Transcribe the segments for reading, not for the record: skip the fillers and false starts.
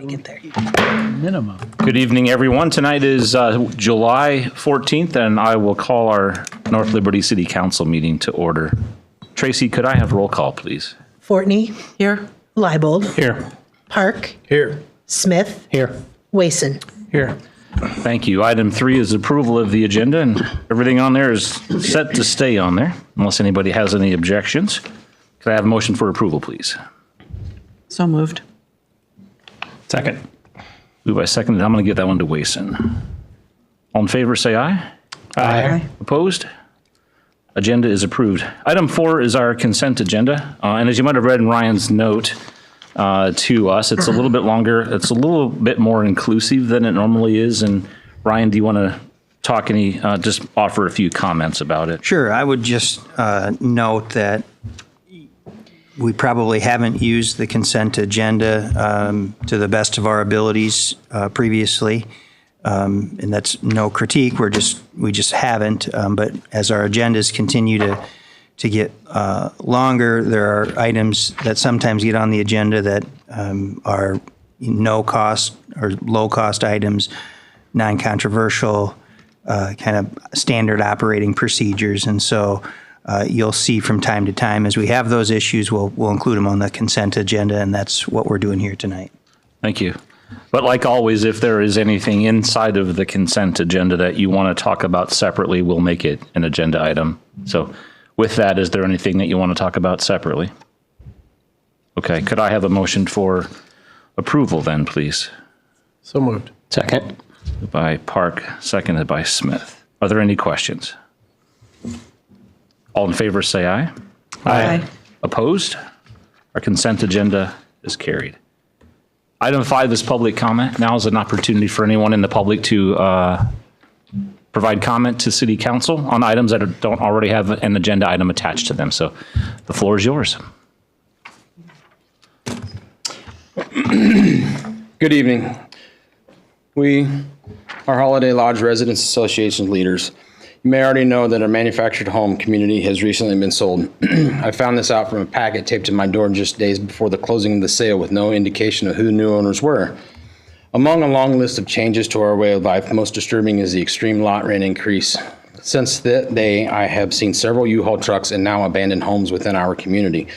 Get there. Minimum. Good evening, everyone. Tonight is July 14th, and I will call our North Liberty City Council meeting to order. Tracy, could I have roll call, please? Fortney. Here. Leibold. Here. Park. Here. Smith. Here. Wason. Here. Thank you. Item 3 is approval of the agenda, and everything on there is set to stay on there, unless anybody has any objections. Could I have a motion for approval, please? So moved. Second. Moved by second, I'm going to give that one to Wason. All in favor, say aye. Aye. Opposed? Agenda is approved. Item 4 is our consent agenda. And as you might have read in Ryan's note to us, it's a little bit longer. It's a little bit more inclusive than it normally is. And Ryan, do you want to talk just offer a few comments about it? Sure. I would just note that we probably haven't used the consent agenda to the best of our abilities previously. And that's no critique. We just haven't. But as our agendas continue to get longer, there are items that sometimes get on the agenda that are no cost or low cost items, non-controversial, kind of standard operating procedures. And so you'll see from time to time as we have those issues, we'll include them on the consent agenda, and that's what we're doing here tonight. Thank you. But like always, if there is anything inside of the consent agenda that you want to talk about separately, we'll make it an agenda item. So with that, is there anything that you want to talk about separately? Okay, could I have a motion for approval then, please? So moved. Second. By Park, seconded by Smith. Are there any questions? All in favor, say aye. Aye. Opposed? Our consent agenda is carried. Item 5 is public comment. Now is an opportunity for anyone in the public to provide comment to City Council on items that don't already have an agenda item attached to them. So the floor is yours. Good evening. We are Holiday Lodge Residents Association leaders. You may already know that our manufactured home community has recently been sold. I found this out from a packet taped to my door just days before the closing of the sale with no indication of who the new owners were. Among a long list of changes to our way of life, most disturbing is the extreme lot rent increase. Since that day, I have seen several U-Haul trucks and now abandoned homes within our community.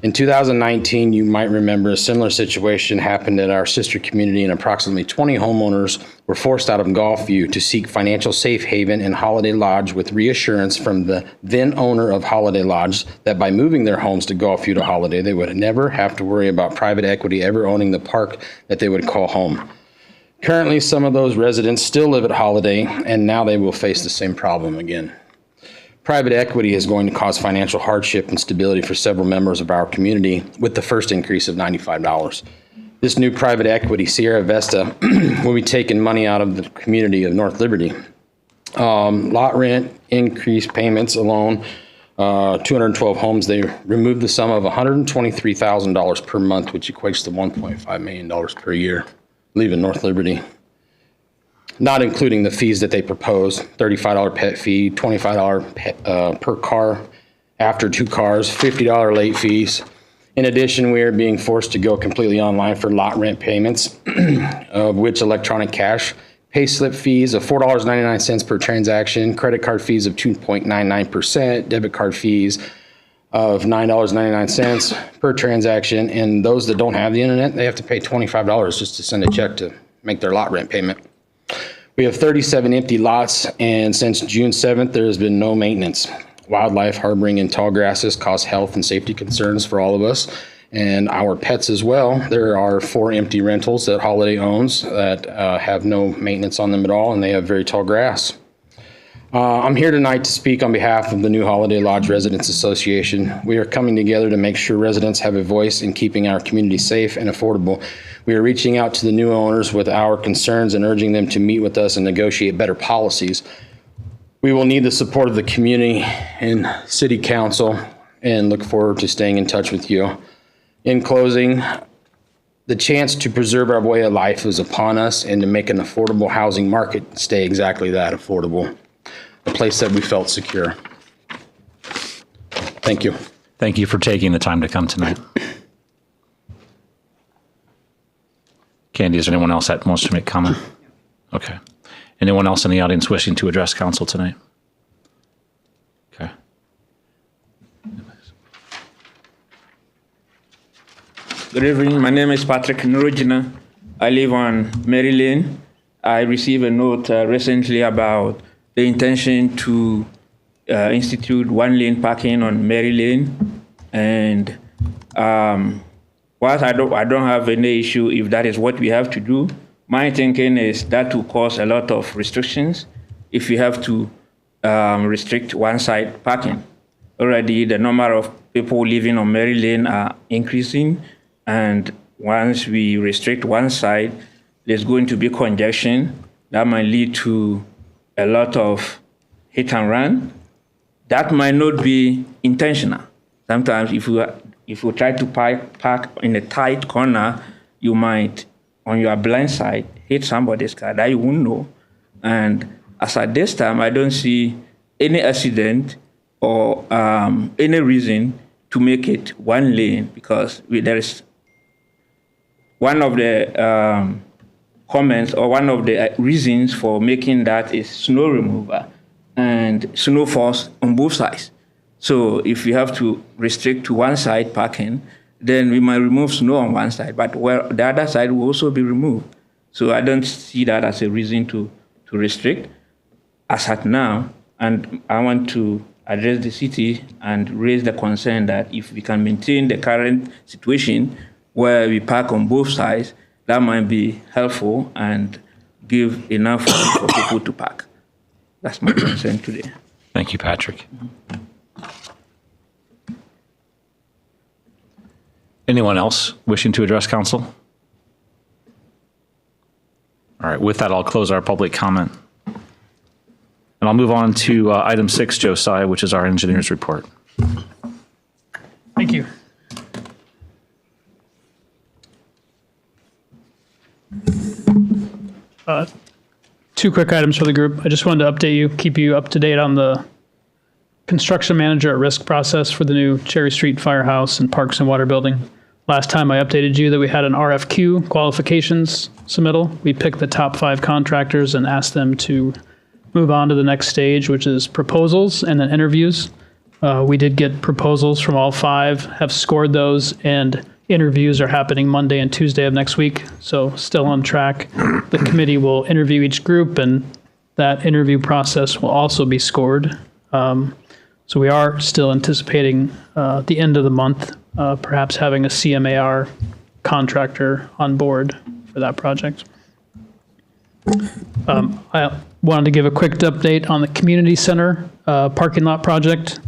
In 2019, you might remember a similar situation happened at our sister community, and approximately 20 homeowners were forced out of Gulfview to seek financial safe haven in Holiday Lodge with reassurance from the then owner of Holiday Lodge that by moving their homes to Gulfview to Holiday, they would never have to worry about private equity ever owning the park that they would call home. Currently, some of those residents still live at Holiday, and now they will face the same problem again. Private equity is going to cause financial hardship and stability for several members of our community with the first increase of $95. This new private equity, Sierra Vesta, will be taking money out of the community of North Liberty. Lot rent increase payments alone, 212 homes, they removed the sum of $123,000 per month, which equates to $1.5 million per year, leaving North Liberty. Not including the fees that they propose, $35 pet fee, $25 per car after 2 cars, $50 late fees. In addition, we are being forced to go completely online for lot rent payments, of which electronic cash, pay slip fees of $4.99 per transaction, credit card fees of 2.99%, debit card fees of $9.99 per transaction, and those that don't have the internet, they have to pay $25 just to send a check to make their lot rent payment. We have 37 empty lots, and since June 7th, there has been no maintenance. Wildlife harboring in tall grasses cause health and safety concerns for all of us and our pets as well. There are 4 empty rentals that Holiday owns that have no maintenance on them at all, and they have very tall grass. I'm here tonight to speak on behalf of the new Holiday Lodge Residents Association. We are coming together to make sure residents have a voice in keeping our community safe and affordable. We are reaching out to the new owners with our concerns and urging them to meet with us and negotiate better policies. We will need the support of the community and City Council and look forward to staying in touch with you. In closing, the chance to preserve our way of life is upon us and to make an affordable housing market stay exactly that, affordable. A place that we felt secure. Thank you. Thank you for taking the time to come tonight. Candy, is there anyone else that wants to make comment? Okay. Anyone else in the audience wishing to address council tonight? Okay. Good evening. My name is Patrick Nurujina. I live on Mary Lane. I received a note recently about the intention to institute one-lane parking on Mary Lane, and whilst I don't have any issue if that is what we have to do, my thinking is that will cause a lot of restrictions if we have to restrict one-side parking. Already, the number of people living on Mary Lane are increasing, and once we restrict one side, there's going to be congestion that might lead to a lot of hit and run. That might not be intentional. Sometimes if you try to park in a tight corner, you might, on your blind side, hit somebody's car that you won't know. And as at this time, I don't see any accident or any reason to make it one lane, because there is one of the comments or one of the reasons for making that is snow removal, and snow falls on both sides. So if we have to restrict to one side parking, then we might remove snow on one side, but where the other side will also be removed. So I don't see that as a reason to restrict as at now. And I want to address the city and raise the concern that if we can maintain the current situation where we park on both sides, that might be helpful and give enough room for people to park. That's my concern today. Thank you, Patrick. Anyone else wishing to address council? All right, with that, I'll close our public comment. And I'll move on to item 6, Josiah, which is our engineer's report. Thank you. Two quick items for the group. I just wanted to update you, keep you up to date on the construction manager at risk process for the new Cherry Street Firehouse and Parks and Water Building. Last time I updated you that we had an RFQ qualifications submittal. We picked the top 5 contractors and asked them to move on to the next stage, which is proposals and then interviews. We did get proposals from all 5, have scored those, and interviews are happening Monday and Tuesday of next week, so still on track. The committee will interview each group, and that interview process will also be scored. So we are still anticipating the end of the month, perhaps having a CMAR contractor on board for that project. I wanted to give a quick update on the community center parking lot project.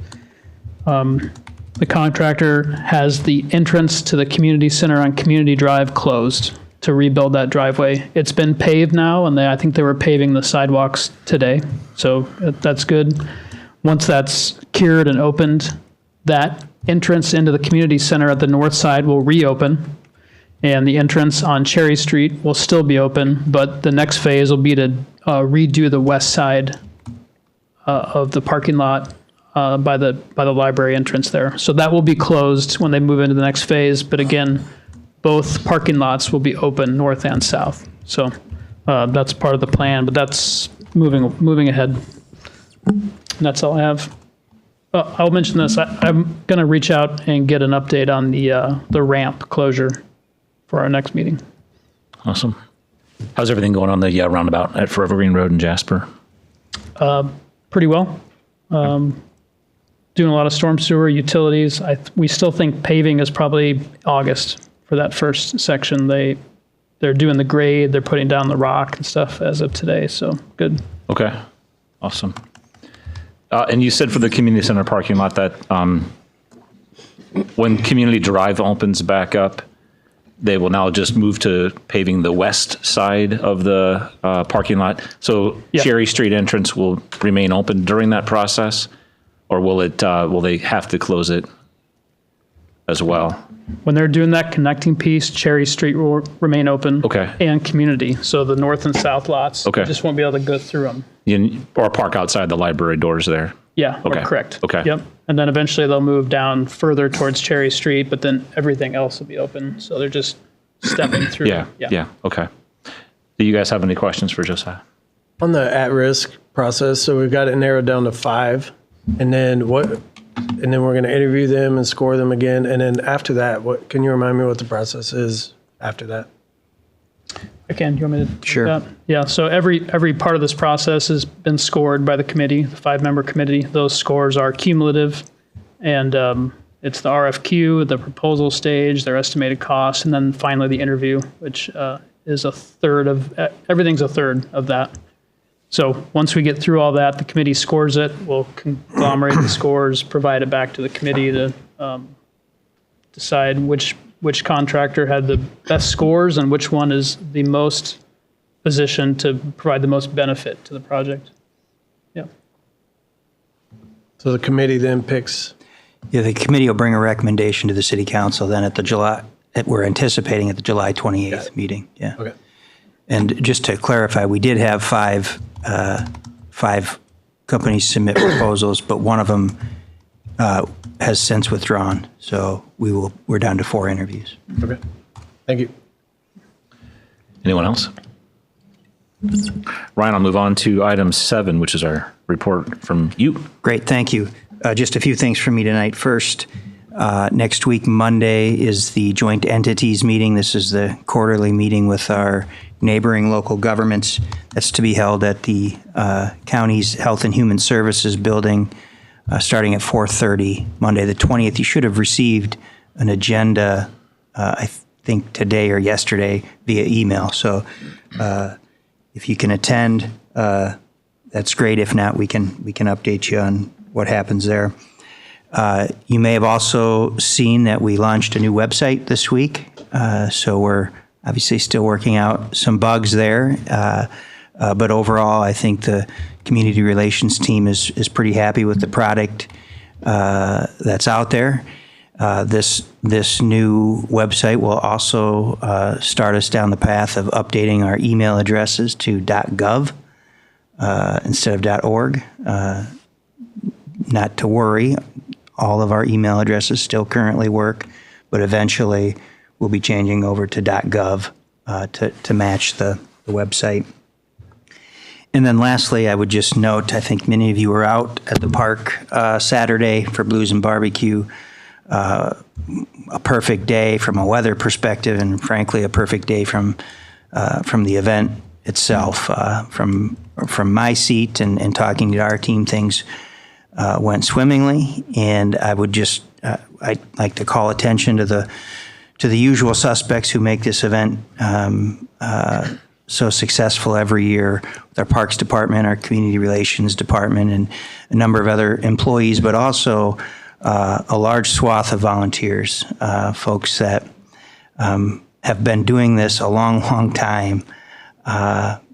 The contractor has the entrance to the community center on Community Drive closed to rebuild that driveway. It's been paved now, and I think they were paving the sidewalks today, so that's good. Once that's cured and opened, that entrance into the community center at the north side will reopen, and the entrance on Cherry Street will still be open, but the next phase will be to redo the west side of the parking lot by the library entrance there. So that will be closed when they move into the next phase, but again, both parking lots will be open north and south. So that's part of the plan, but that's moving ahead. And that's all I have. I'll mention this. I'm going to reach out and get an update on the ramp closure for our next meeting. Awesome. How's everything going on the roundabout at Forever Green Road in Jasper? Pretty well. Doing a lot of storm sewer, utilities. We still think paving is probably August for that first section. They're doing the grade, they're putting down the rock and stuff as of today, so good. Okay, awesome. And you said for the community center parking lot that when Community Drive opens back up, they will now just move to paving the west side of the parking lot. So Yeah. Cherry Street entrance will remain open during that process, or will they have to close it as well? When they're doing that connecting piece, Cherry Street will remain open. Okay. And community, so the north and south lots. Okay. You just won't be able to go through them. Or park outside the library doors there? Yeah, Okay. correct. Okay. Yep. And then eventually they'll move down further towards Cherry Street, but then everything else will be open. So they're just stepping through. Yeah. Okay. Do you guys have any questions for Josiah? On the at-risk process, so we've got it narrowed down to 5, and then what? And then we're going to interview them and score them again, and then after that, what? Can you remind me what the process is after that? Again, do you want me to? take Sure. that? Yeah, so every part of this process has been scored by the committee, the 5-member committee. Those scores are cumulative, and it's the RFQ, the proposal stage, their estimated costs, and then finally the interview, which is a third of, everything's a third of that. So once we get through all that, the committee scores it, we'll conglomerate the scores, provide it back to the committee to decide which contractor had the best scores and which one is the most positioned to provide the most benefit to the project. Yeah. So the committee then picks. Yeah, the committee will bring a recommendation to the city council then at the July, we're anticipating at the July 28th meeting. Yeah. Okay. And just to clarify, we did have five companies submit proposals, but one of them has since withdrawn. So we're down to 4 interviews. Okay. Thank you. Anyone else? Ryan, I'll move on to item 7, which is our report from you. Great, thank you. Just a few things from me tonight. First, next week, Monday, is the joint entities meeting. This is the quarterly meeting with our neighboring local governments. That's to be held at the county's Health and Human Services building, starting at 4:30, Monday the 20th. You should have received an agenda, I think today or yesterday, via email. So if you can attend, that's great. If not, we can update you on what happens there. You may have also seen that we launched a new website this week. So we're obviously still working out some bugs there. But overall, I think the community relations team is pretty happy with the product that's out there. This new website will also start us down the path of updating our email addresses to .gov instead of .org. Not to worry, all of our email addresses still currently work, but eventually we'll be changing over to .gov to match the website. And then lastly, I would just note, I think many of you were out at the park Saturday for Blues and Barbecue. A perfect day from a weather perspective, and frankly, a perfect day from the event itself. From my seat and talking to our team, things went swimmingly, and I would just I'd like to call attention to the usual suspects who make this event so successful every year, with our Parks Department, our Community Relations Department, and a number of other employees, but also a large swath of volunteers, folks that have been doing this a long time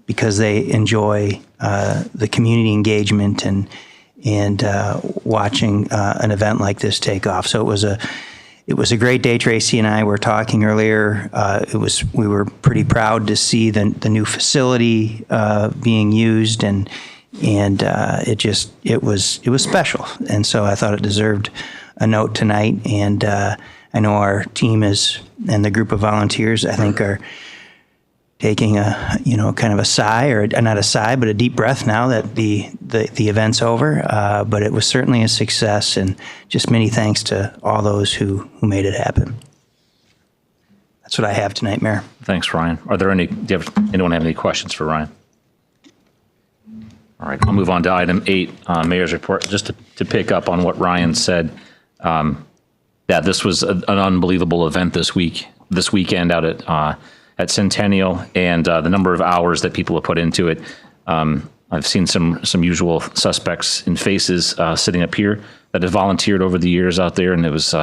because they enjoy the community engagement and watching an event like this take off. So it was a great day. Tracy and I were talking earlier. We were pretty proud to see the new facility being used, and it was special. And so I thought it deserved a note tonight. And I know our team and the group of volunteers, I think, are taking kind of a sigh, or not a sigh, but a deep breath now that the event's over. But it was certainly a success, and just many thanks to all those who made it happen. That's what I have tonight, Mayor. Thanks, Ryan. Anyone have any questions for Ryan? All right, I'll move on to item 8, Mayor's report. Just to pick up on what Ryan said, this was an unbelievable event this weekend out at Centennial, and the number of hours that people have put into it. I've seen some usual suspects in faces sitting up here that have volunteered over the years out there, and it was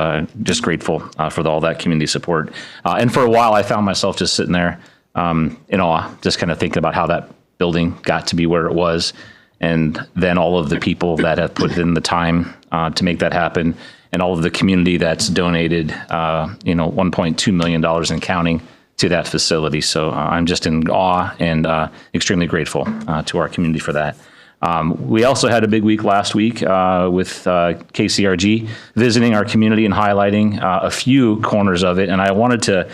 just grateful for all that community support. And for a while, I found myself just sitting there in awe, just kind of thinking about how that building got to be where it was, and then all of the people that have put in the time to make that happen, and all of the community that's donated, $1.2 million and counting to that facility. So I'm just in awe and extremely grateful to our community for that. We also had a big week last week with KCRG visiting our community and highlighting a few corners of it. And I wanted to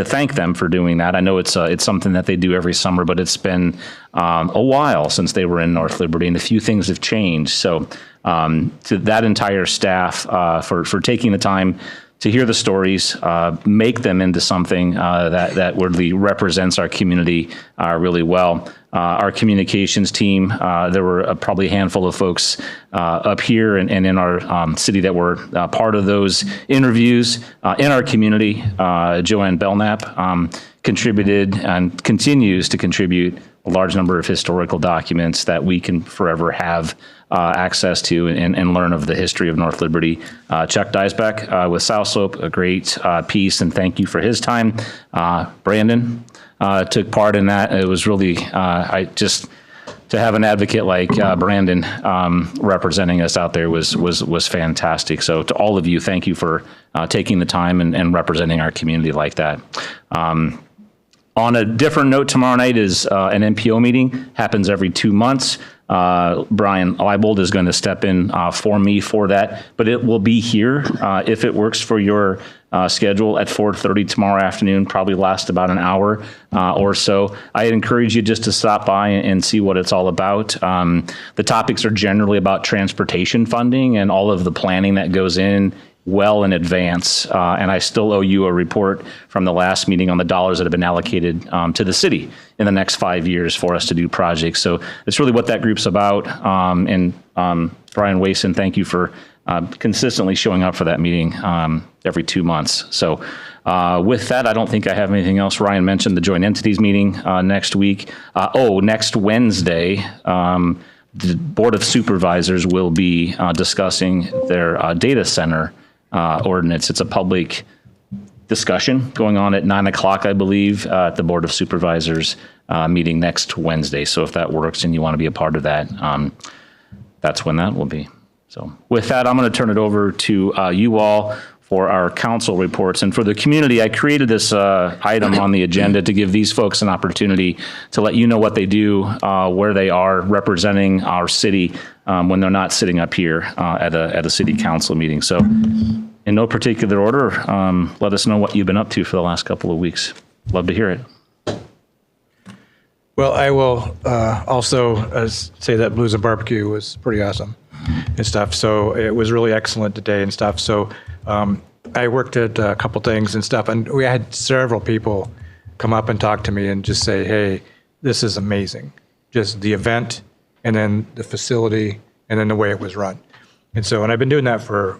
thank them for doing that. I know it's something that they do every summer, but it's been a while since they were in North Liberty, and a few things have changed. So to that entire staff for taking the time to hear the stories, make them into something that really represents our community really well. Our communications team, there were probably a handful of folks up here and in our city that were part of those interviews. In our community, Joanne Belknap contributed and continues to contribute a large number of historical documents that we can forever have access to and learn of the history of North Liberty. Chuck Deisbeck with South Slope, a great piece, and thank you for his time. Brandon took part in that. It was really, to have an advocate like Brandon representing us out there was fantastic. So to all of you, thank you for taking the time and representing our community like that. On a different note, tomorrow night is an NPO meeting, happens every 2 months. Brian Leibold is going to step in for me for that, but it will be here if it works for your schedule at 4:30 tomorrow afternoon, probably last about an hour or so. I encourage you just to stop by and see what it's all about. The topics are generally about transportation funding and all of the planning that goes in well in advance. And I still owe you a report from the last meeting on the dollars that have been allocated to the city in the next 5 years for us to do projects. So it's really what that group's about. And Brian Wason, thank you for consistently showing up for that meeting every 2 months. So with that, I don't think I have anything else. Ryan mentioned the joint entities meeting next week. Next Wednesday, the Board of Supervisors will be discussing their data center ordinance. It's a public discussion going on at 9 o'clock, I believe, at the Board of Supervisors meeting next Wednesday. So if that works and you want to be a part of that, that's when that will be. So with that, I'm going to turn it over to you all for our council reports. And for the community, I created this item on the agenda to give these folks an opportunity to let you know what they do, where they are representing our city when they're not sitting up here at a city council meeting. So in no particular order, let us know what you've been up to for the last couple of weeks. Love to hear it. Well, I will also say that Blues and Barbecue was pretty awesome and stuff. So it was really excellent today and stuff. So I worked at a couple things and stuff, and we had several people come up and talk to me and just say, hey, this is amazing. Just the event, and then the facility, and then the way it was run. And so, and I've been doing that for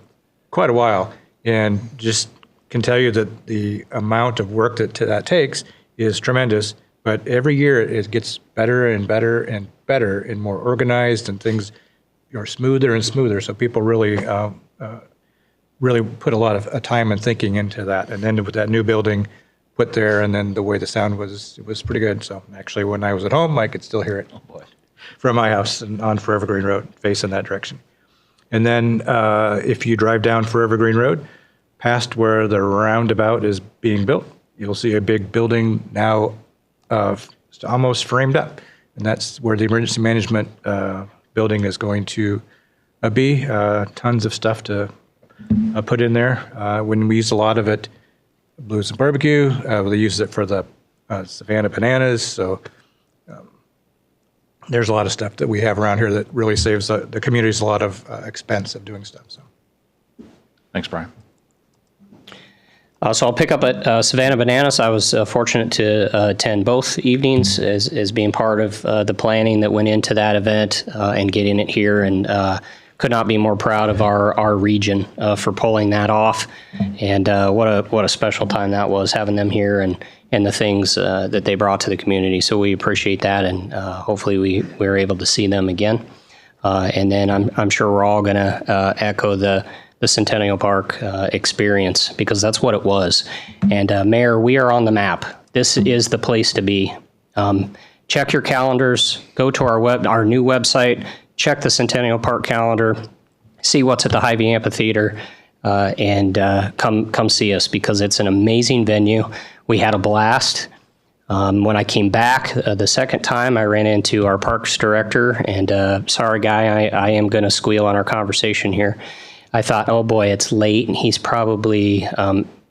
quite a while, and just can tell you that the amount of work that takes is tremendous. But every year it gets better and better and better and more organized, and things are smoother and smoother. So people really put a lot of time and thinking into that. And then with that new building put there, and then the way the sound was pretty good. So actually, when I was at home, I could still hear it from my house and on Forever Green Road, facing that direction. And then if you drive down Forever Green Road, past where the roundabout is being built, you'll see a big building now almost framed up. And that's where the emergency management building is going to be. Tons of stuff to put in there. When we use a lot of it, Blues and Barbecue, they use it for the Savannah bananas. So there's a lot of stuff that we have around here that really saves the communities a lot of expense of doing stuff. So, Thanks, Brian. So I'll pick up at Savannah Bananas. I was fortunate to attend both evenings as being part of the planning that went into that event and getting it here, and could not be more proud of our region for pulling that off. And what a special time that was, having them here and the things that they brought to the community. So we appreciate that, and hopefully we're able to see them again. And then I'm sure we're all going to echo the Centennial Park experience, because that's what it was. And Mayor, we are on the map. This is the place to be. Check your calendars, go to our new website, check the Centennial Park calendar, see what's at the Hy-Vee Amphitheater, and come see us, because it's an amazing venue. We had a blast. When I came back the second time, I ran into our parks director, and sorry, Guy, I am going to squeal on our conversation here. I thought, oh boy, it's late, and he's probably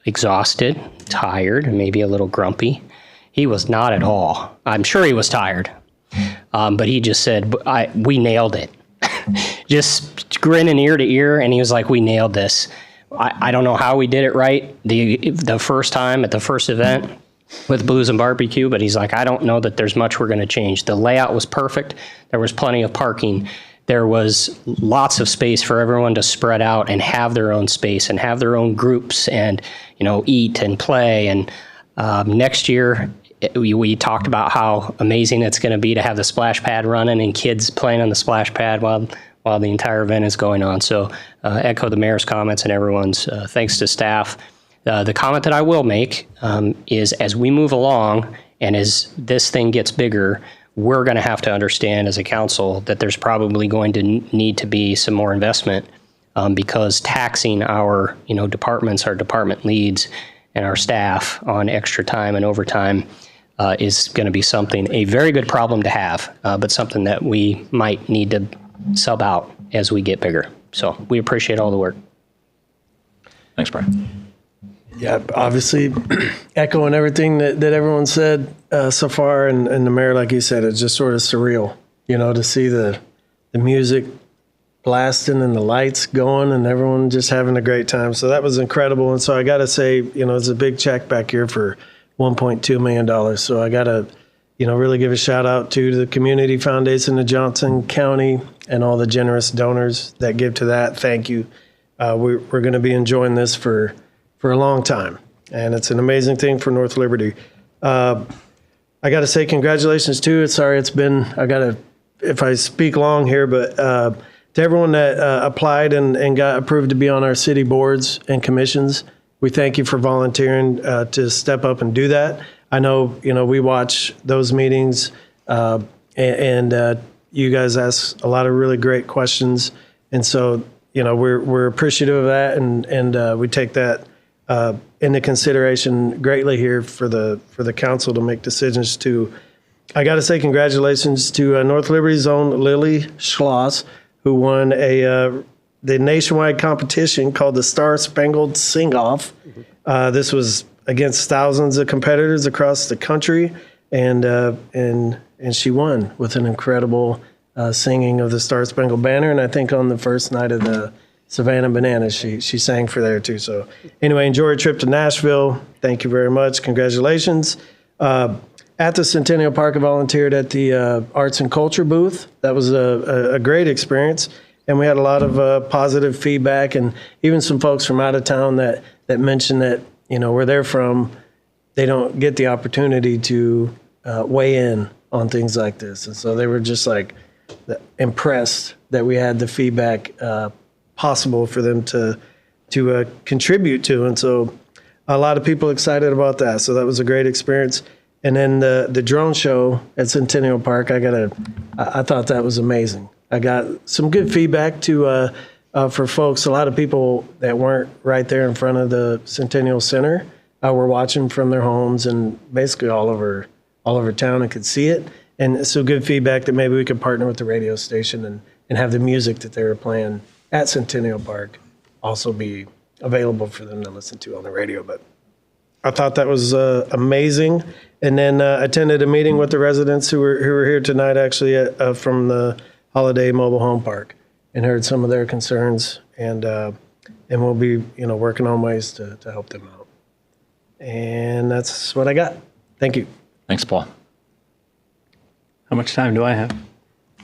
exhausted, tired, maybe a little grumpy. He was not at all. I'm sure he was tired, but he just said, we nailed it. Just grinning ear to ear, and he was like, we nailed this. I don't know how we did it right the first time at the first event with Blues and Barbecue, but he's like, I don't know that there's much we're going to change. The layout was perfect. There was plenty of parking. There was lots of space for everyone to spread out and have their own space and have their own groups and, eat and play. And next year, we talked about how amazing it's going to be to have the splash pad running and kids playing on the splash pad while the entire event is going on. So echo the mayor's comments and everyone's thanks to staff. The comment that I will make is as we move along and as this thing gets bigger, we're going to have to understand as a council that there's probably going to need to be some more investment because taxing our departments, our department leads, and our staff on extra time and overtime is going to be a very good problem to have, but something that we might need to sub out as we get bigger. So we appreciate all the work. Thanks, Brian. Yeah, obviously echoing everything that everyone said so far, and the mayor, like you said, it's just sort of surreal, to see the music blasting and the lights going and everyone just having a great time. So that was incredible. And so I got to say, it's a big check back here for $1.2 million. So I got to, really give a shout out to the Community Foundation of Johnson County and all the generous donors that give to that. Thank you. We're going to be enjoying this for a long time. And it's an amazing thing for North Liberty. I got to say congratulations too. Sorry, if I speak long here, but to everyone that applied and got approved to be on our city boards and commissions, we thank you for volunteering to step up and do that. I know, we watch those meetings and you guys ask a lot of really great questions. And so, we're appreciative of that and we take that into consideration greatly here for the council to make decisions too. I got to say congratulations to North Liberty's own Lily Schloss, who won the nationwide competition called the Star Spangled Sing-Off. This was against thousands of competitors across the country, and she won with an incredible singing of the Star Spangled Banner. And I think on the first night of the Savannah Bananas, she sang for there too. So anyway, enjoy your trip to Nashville. Thank you very much. Congratulations. At the Centennial Park, I volunteered at the Arts and Culture booth. That was a great experience. And we had a lot of positive feedback and even some folks from out of town that mentioned that, where they're from, they don't get the opportunity to weigh in on things like this. And so they were just impressed that we had the feedback possible for them to contribute to. And so a lot of people excited about that. So that was a great experience. And then the drone show at Centennial Park, I thought that was amazing. I got some good feedback for folks. A lot of people that weren't right there in front of the Centennial Center were watching from their homes and basically all over town and could see it. And so good feedback that maybe we could partner with the radio station and have the music that they were playing at Centennial Park also be available for them to listen to on the radio. But I thought that was amazing. And then attended a meeting with the residents who were here tonight, actually, from the Holiday Mobile Home Park, and heard some of their concerns. And we'll be, working on ways to help them out. And that's what I got. Thank you. Thanks, Paul. How much time do I have?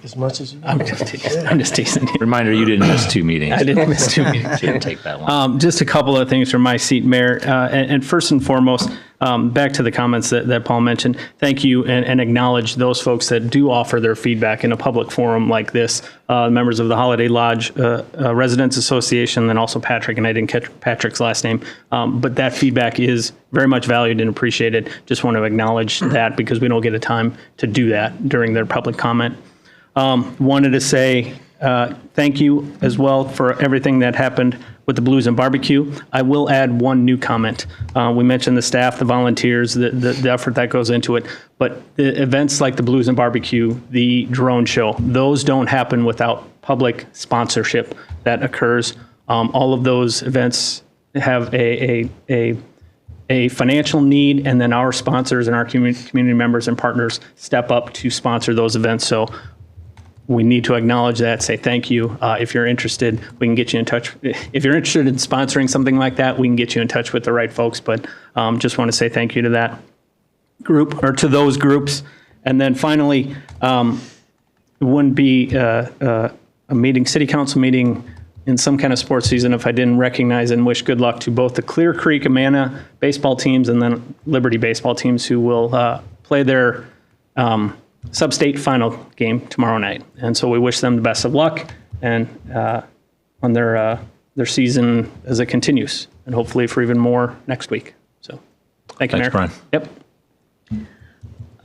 As much as you I'm just teasing you. Reminder, you didn't miss 2 meetings. I didn't miss 2 meetings. Didn't take that long. Just a couple of things from my seat, Mayor. And first and foremost, back to the comments that Paul mentioned, thank you and acknowledge those folks that do offer their feedback in a public forum like this, members of the Holiday Lodge Residents Association, and also Patrick, and I didn't catch Patrick's last name, but that feedback is very much valued and appreciated. Just want to acknowledge that because we don't get a time to do that during their public comment. Wanted to say thank you as well for everything that happened with the Blues and Barbecue. I will add one new comment. We mentioned the staff, the volunteers, the effort that goes into it, but the events like the Blues and Barbecue, the drone show, those don't happen without public sponsorship that occurs. All of those events have a financial need, and then our sponsors and our community members and partners step up to sponsor those events. So we need to acknowledge that, say thank you. If you're interested, we can get you in touch. If you're interested in sponsoring something like that, we can get you in touch with the right folks. But just want to say thank you to that group, or to those groups. And then finally, it wouldn't be a meeting, city council meeting in some kind of sports season if I didn't recognize and wish good luck to both the Clear Creek Amana baseball teams and then Liberty baseball teams, who will play their sub-state final game tomorrow night. And so we wish them the best of luck and on their season as it continues, and hopefully for even more next week. So thank you, Thanks, Mayor. Brian. Yep.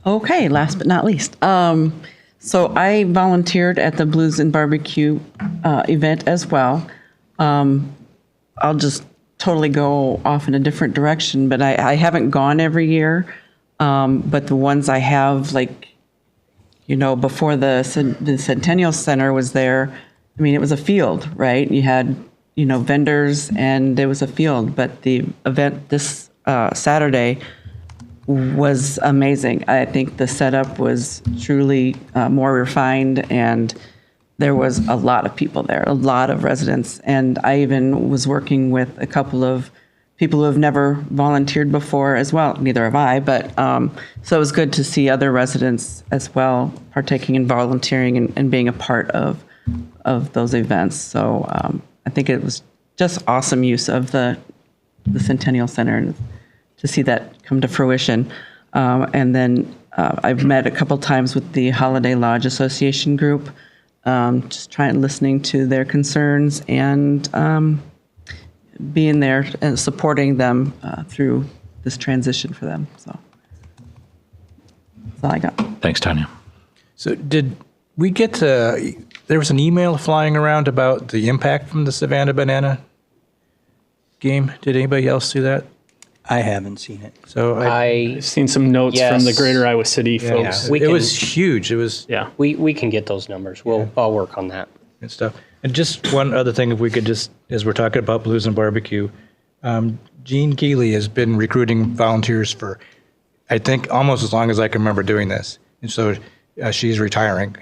Okay, last but not least. So I volunteered at the Blues and Barbecue event as well. I'll just totally go off in a different direction, but I haven't gone every year. But the ones I have, like, before the Centennial Center was there, I mean, it was a field, right? You had, vendors, and there was a field. But the event this Saturday was amazing. I think the setup was truly more refined, and there was a lot of people there, a lot of residents. And I even was working with a couple of people who have never volunteered before as well. Neither have I, but so it was good to see other residents as well partaking in volunteering and being a part of those events. So I think it was just awesome use of the Centennial Center, and to see that come to fruition. And then I've met a couple times with the Holiday Lodge Association group, just listening to their concerns and being there and supporting them through this transition for them. So that's all I got. Thanks, Tanya. So did we get to, there was an email flying around about the impact from the Savannah Banana game. Did anybody else see that? I haven't seen it. So I've seen some notes from the Greater Iowa City folks. We it can- was huge. It was We can get those numbers. I'll work on that. and stuff. And just one other thing, if we could just, as we're talking about Blues and Barbecue, Jean Keeley has been recruiting volunteers for, I think, almost as long as I can remember doing this. And so she's retiring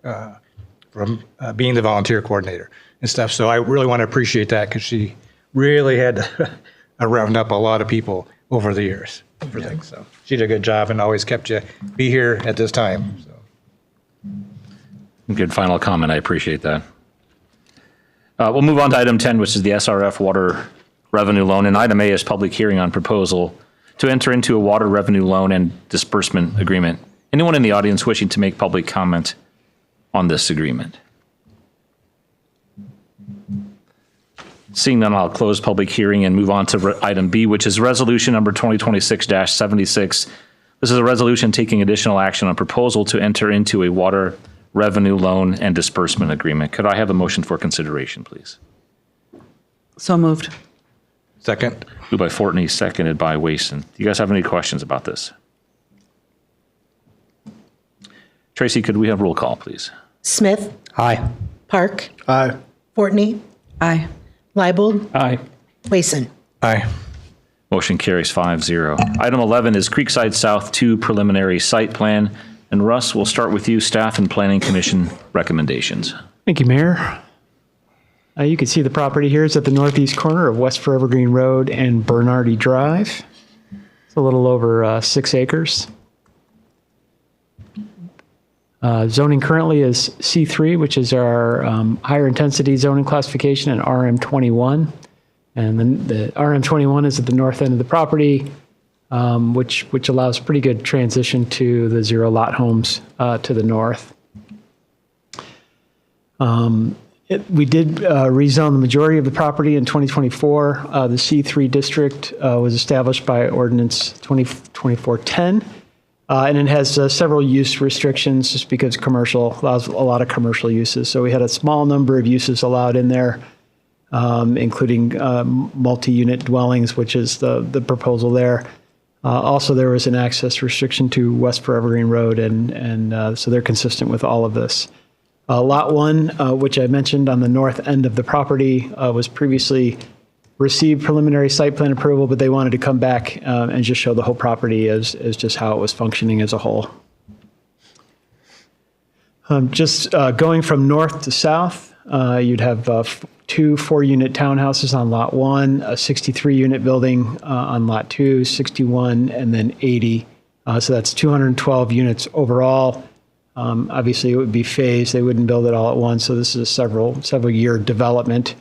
from being the volunteer coordinator and stuff. So I really want to appreciate that, because she really had to round up a lot of people over the years for things. So she did a good job and always kept you be here at this time. So. Good final comment. I appreciate that. We'll move on to item 10, which is the SRF water revenue loan. And item A is public hearing on proposal to enter into a water revenue loan and disbursement agreement. Anyone in the audience wishing to make public comment on this agreement? Seeing none, I'll close public hearing and move on to item B, which is resolution number 2026-76. This is a resolution taking additional action on proposal to enter into a water revenue loan and disbursement agreement. Could I have a motion for consideration, please? So moved. Second. Moved by Fortney, seconded by Wason. Do you guys have any questions about this? Tracy, could we have roll call, please? Smith, Aye. Park, Aye. Fortney, Aye. Leibold, Aye. Wason. Aye. Motion carries 5-0. Item 11 is Creekside South 2 preliminary site plan. And Russ, we'll start with you, staff and planning commission recommendations. Thank you, Mayor. You can see the property here is at the northeast corner of West Forever Green Road and Bernardi Drive. It's a little over 6 acres. Zoning currently is C3, which is our higher intensity zoning classification, and RM21. And then the RM21 is at the north end of the property, which allows pretty good transition to the zero lot homes to the north. We did rezone the majority of the property in 2024. The C3 district was established by ordinance 2410. And it has several use restrictions just because commercial allows a lot of commercial uses. So we had a small number of uses allowed in there. including multi-unit dwellings, which is the proposal there. Also, there was an access restriction to West for Evergreen Road, and so they're consistent with all of this. Lot 1, which I mentioned on the north end of the property, was previously received preliminary site plan approval, but they wanted to come back and just show the whole property as just how it was functioning as a whole. Just going from north to south, you'd have 2 4-unit townhouses on Lot 1, a 63-unit building on Lot 2, 61, and then 80. So that's 212 units overall. Obviously, it would be phased. They wouldn't build it all at once, so this is a several-year development.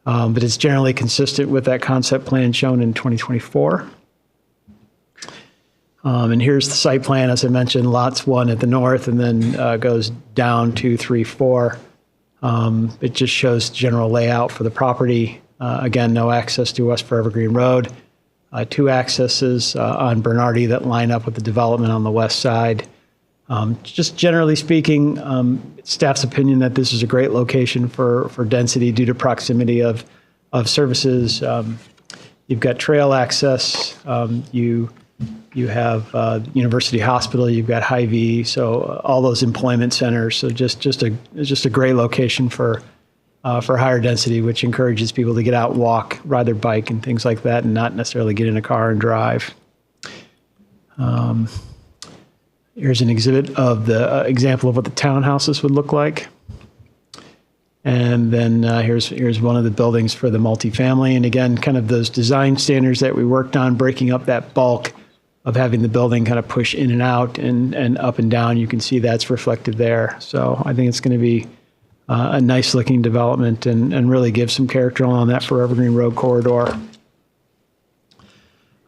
But it's generally consistent with that concept plan shown in 2024. And here's the site plan, as I mentioned, lots 1 at the north, and then goes down 2, 3, 4. It just shows general layout for the property. Again, no access to West for Evergreen Road. 2 accesses on Bernardi that line up with the development on the west side. Just generally speaking, staff's opinion that this is a great location for density due to proximity of services. You've got trail access. You have University Hospital. You've got Hy-Vee. So all those employment centers. So just a great location for higher density, which encourages people to get out and walk, ride their bike, and things like that, and not necessarily get in a car and drive. Here's an exhibit of the example of what the townhouses would look like. And then here's one of the buildings for the multifamily. And again, kind of those design standards that we worked on, breaking up that bulk of having the building kind of push in and out and up and down. You can see that's reflected there. So I think it's going to be a nice looking development and really give some character on that for Evergreen Road corridor.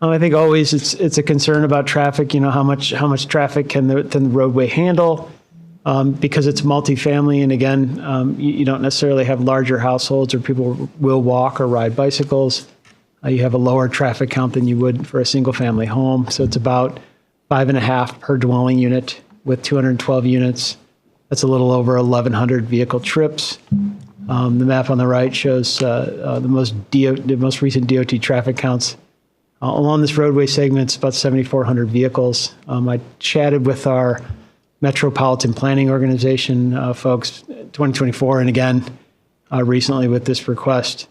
I think always it's a concern about traffic. You know, how much traffic can the roadway handle? Because it's multifamily, and again, you don't necessarily have larger households, or people will walk or ride bicycles. You have a lower traffic count than you would for a single-family home. So it's about 5.5 per dwelling unit with 212 units. That's a little over 1,100 vehicle trips. The map on the right shows the most recent DOT traffic counts. Along this roadway segment, it's about 7,400 vehicles. I chatted with our Metropolitan Planning Organization folks 2024, and again, recently with this request.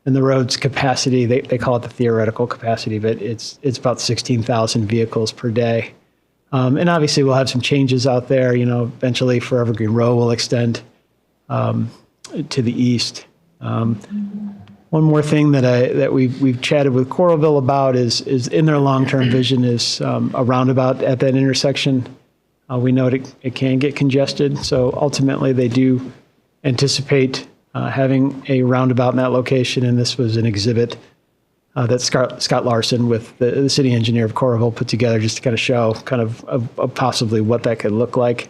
And the road's capacity, they call it the theoretical capacity, but it's about 16,000 vehicles per day. And obviously, we'll have some changes out there. You know, eventually, for Evergreen Row will extend to the east. One more thing that we've chatted with Coralville about is in their long-term vision is a roundabout at that intersection. We know it can get congested, so ultimately they do anticipate having a roundabout in that location, and this was an exhibit that Scott Larson with the city engineer of Coralville put together just to kind of show kind of possibly what that could look like.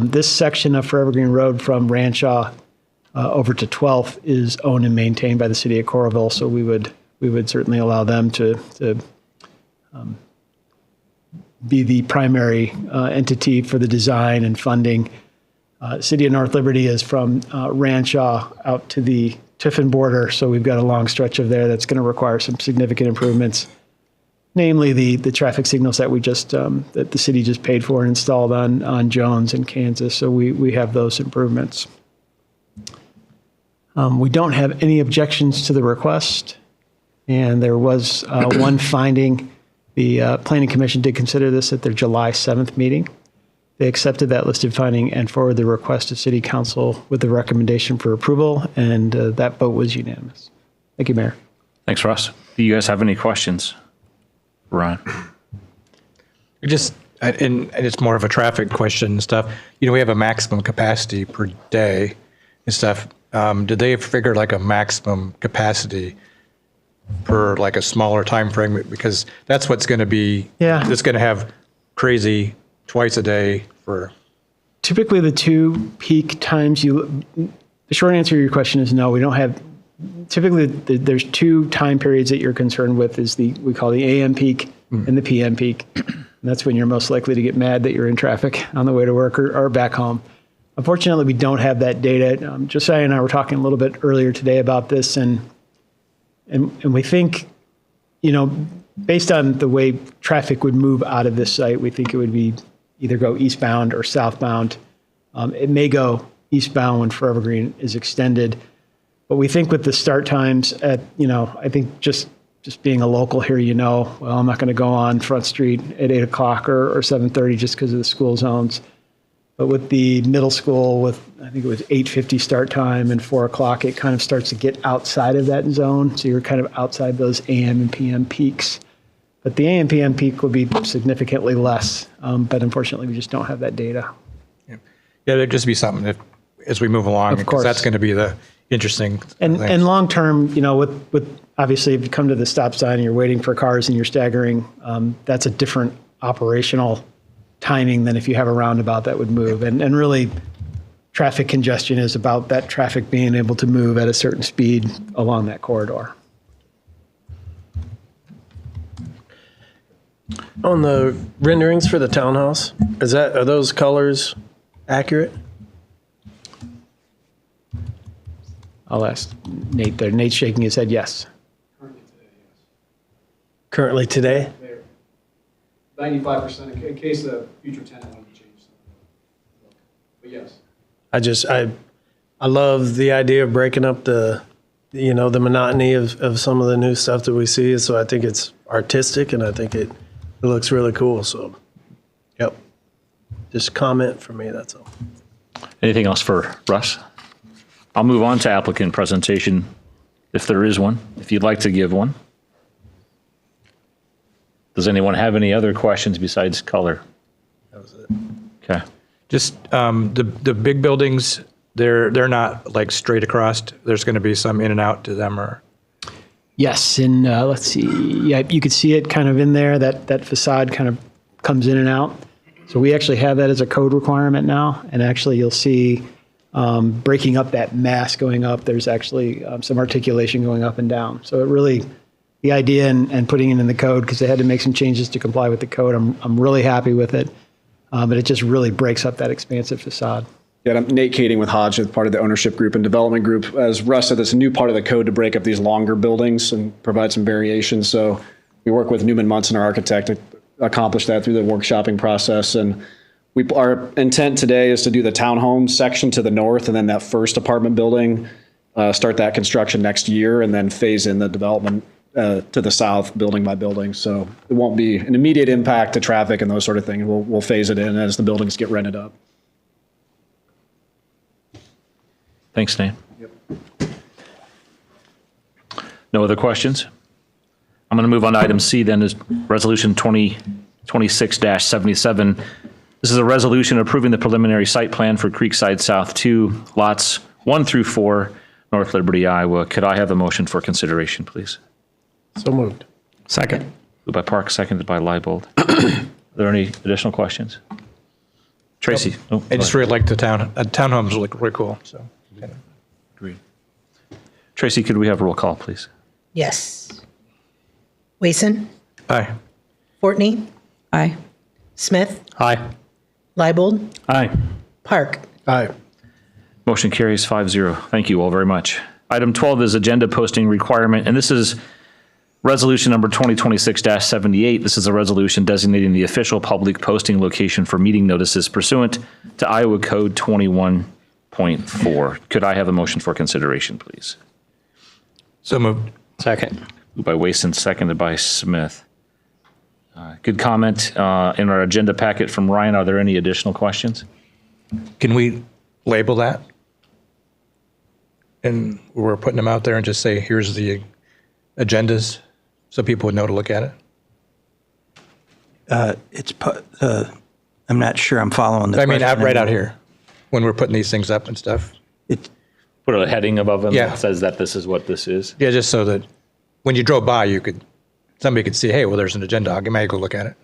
This section of Evergreen Road from Ranshaw over to 12th is owned and maintained by the city of Coralville, so we would certainly allow them to be the primary entity for the design and funding. City of North Liberty is from Ranshaw out to the Tiffin border, so we've got a long stretch of there that's going to require some significant improvements, namely the traffic signals that that the city just paid for and installed on Jones in Kansas. So we have those improvements. We don't have any objections to the request, and there was one finding. The Planning Commission did consider this at their July 7th meeting. They accepted that listed finding and forwarded the request to City Council with the recommendation for approval, and that vote was unanimous. Thank you, Mayor. Thanks, Russ. Do you guys have any questions? Ryan? And it's more of a traffic question and stuff. You know, we have a maximum capacity per day and stuff. Did they figure like a maximum capacity per like a smaller time frame? Because that's what's going to be, it's going to have crazy twice a day for. Typically the two peak times the short answer to your question is no, we don't have, typically there's two time periods that you're concerned with is we call the AM peak and the PM peak. And that's when you're most likely to get mad that you're in traffic on the way to work or back home. unfortunately, we don't have that data. Josiah and I were talking a little bit earlier today about this, and we think, based on the way traffic would move out of this site, we think it would be either go eastbound or southbound. It may go eastbound when Forever Green is extended, but we think with the start times at, I think just being a local here, well, I'm not going to go on Front Street at 8 o'clock or 7:30 just because of the school zones. But with the middle school, with I think it was 8:50 start time and 4 o'clock, it kind of starts to get outside of that zone. So you're kind of outside those AM and PM peaks. But the AM PM peak will be significantly less. But unfortunately, we just don't have that data. Yeah, there'd just be something as we move along, Of course. because that's going to be the interesting thing. And long term, with obviously if you come to the stop sign and you're waiting for cars and you're staggering, that's a different operational timing than if you have a roundabout that would move. And really, traffic congestion is about that traffic being able to move at a certain speed along that corridor. On the renderings for the townhouse, are those colors accurate? I'll ask Nate there. Nate's shaking his head yes. Currently today? 95% in case the future tenant wanted to change something. But yes. I love the idea of breaking up the monotony of some of the new stuff that we see. So I think it's artistic and I think it looks really cool. So, yep. Just comment for me, that's all. Anything else for Russ? I'll move on to applicant presentation, if there is one, if you'd like to give one. Does anyone have any other questions besides color? That was it. Okay. Just the big buildings, they're not like straight across. There's going to be some in and out to them, or Yes, and let's see. Yeah, you could see it kind of in there. That facade kind of comes in and out. So we actually have that as a code requirement now. And actually, you'll see breaking up that mass going up. There's actually some articulation going up and down. So it really, the idea and putting it in the code, because they had to make some changes to comply with the code. I'm really happy with it. But it just really breaks up that expansive facade. Yeah, I'm Nate Kading with Hodge, as part of the ownership group and development group. As Russ said, it's a new part of the code to break up these longer buildings and provide some variation. So we work with Newman Munson, our architect, to accomplish that through the workshopping process. And our intent today is to do the townhome section to the north, and then that first apartment building, start that construction next year, and then phase in the development to the south, building by building. So it won't be an immediate impact to traffic and those sort of things. We'll phase it in as the buildings get rented up. Thanks, Nate. Yep. No other questions? I'm going to move on to item C then, is Resolution 2026-77. This is a resolution approving the preliminary site plan for Creekside South 2, lots 1 through 4, North Liberty, Iowa. Could I have a motion for consideration, please? So moved. Second. Moved by Park, seconded by Leibold. Are there any additional questions? Tracy? Oh, I just really like the townhomes look really cool. So. Agreed. Tracy, could we have a roll call, please? Yes. Wason, Aye. Fortney, Aye. Smith, Aye. Leibold, Aye. Park. Aye. Motion carries 5-0. Thank you all very much. Item 12 is agenda posting requirement, and this is resolution number 2026-78. This is a resolution designating the official public posting location for meeting notices pursuant to Iowa Code 21.4. Could I have a motion for consideration, please? So moved. Second. Moved by Wason, seconded by Smith. Good comment in our agenda packet from Ryan. Are there any additional questions? Can we label that? And we're putting them out there and just say, here's the agendas, so people would know to look at it? I'm not sure I'm following the I mean, question. right out here, when we're putting these things up and stuff. Put a heading above them Yeah. that says that this is what this is. Yeah, just so that when you drove by, somebody could see, hey, well, there's an agenda. I might go look at it.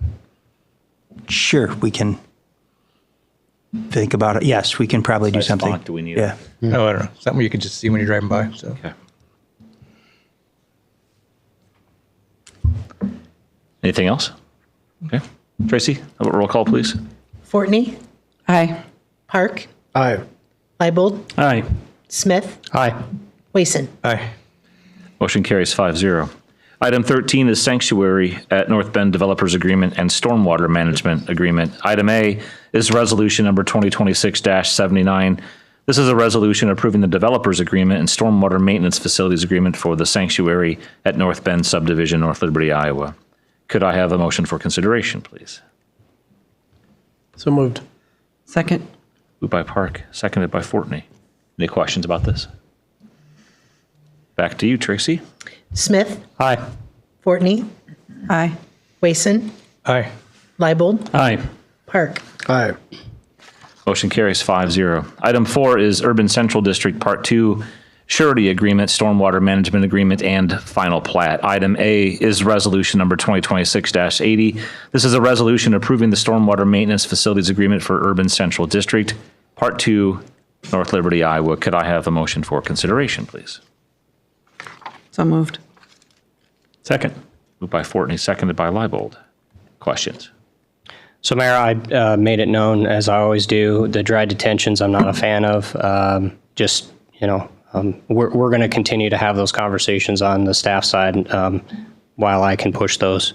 Sure, we can think about it. Yes, we can probably do Size something. font do we need? Yeah. Oh, I don't know. Something you can just see when you're driving by. So. Okay. Anything else? Okay. Tracy, a roll call, please. Fortney, Aye. Park, Aye. Leibold, Aye. Smith, Aye. Wason. Aye. Motion carries 5-0. Item 13 is Sanctuary at North Bend Developers Agreement and Stormwater Management Agreement. Item A is Resolution Number 2026-79. This is a resolution approving the Developers Agreement and Stormwater Maintenance Facilities Agreement for the Sanctuary at North Bend Subdivision, North Liberty, Iowa. Could I have a motion for consideration, please? So moved. Second. Moved by Park, seconded by Fortney. Any questions about this? Back to you, Tracy. Smith, Aye. Fortney, Aye. Wason, Aye. Leibold, Aye. Park. Aye. Motion carries 5-0. Item 4 is Urban Central District Part 2, Surety Agreement, Stormwater Management Agreement, and Final Plat. Item A is Resolution Number 2026-80. This is a resolution approving the Stormwater Maintenance Facilities Agreement for Urban Central District, Part 2, North Liberty, Iowa. Could I have a motion for consideration, please? So moved. Second. Moved by Fortney, seconded by Leibold. Questions? So, Mayor, I made it known, as I always do, the dry detentions I'm not a fan of. We're going to continue to have those conversations on the staff side while I can push those.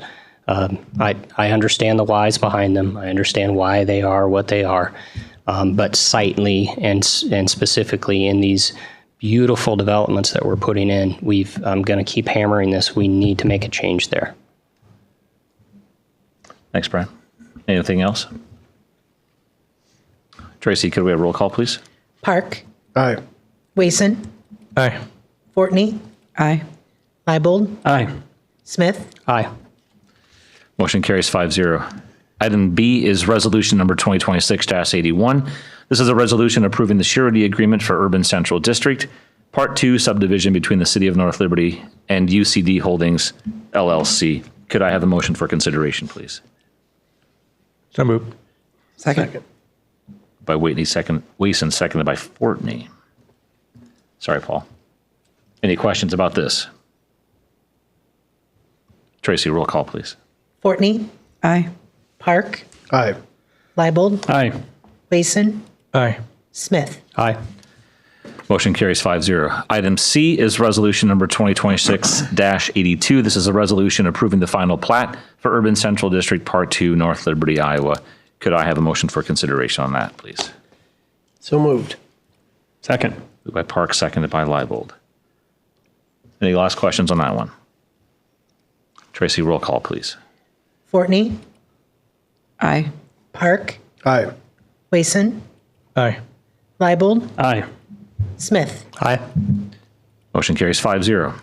I understand the whys behind them. I understand why they are what they are. But sightly and specifically in these beautiful developments that we're putting in, I'm going to keep hammering this. We need to make a change there. Thanks, Brian. Anything else? Tracy, could we have a roll call, please? Park, Aye. Wason, Aye. Fortney, Aye. Leibold, Aye. Smith, Aye. Motion carries 5-0. Item B is Resolution Number 2026-81. This is a resolution approving the surety agreement for Urban Central District, Part 2 subdivision between the City of North Liberty and UCD Holdings, LLC. Could I have a motion for consideration, please? So moved. Second. By Wason, seconded by Fortney. Sorry, Paul. Any questions about this? Tracy, roll call, please. Fortney, Aye. Park, Aye. Leibold, Aye. Wason, Aye. Smith. Aye. Motion carries 5-0. Item C is Resolution Number 2026-82. This is a resolution approving the final plat for Urban Central District Part 2, North Liberty, Iowa. Could I have a motion for consideration on that, please? So moved. Second. Moved by Park, seconded by Leibold. Any last questions on that one? Tracy, roll call, please. Fortney, Aye. Park, Aye. Wason, Aye. Leibold, Aye. Smith. Aye. Motion carries 5-0.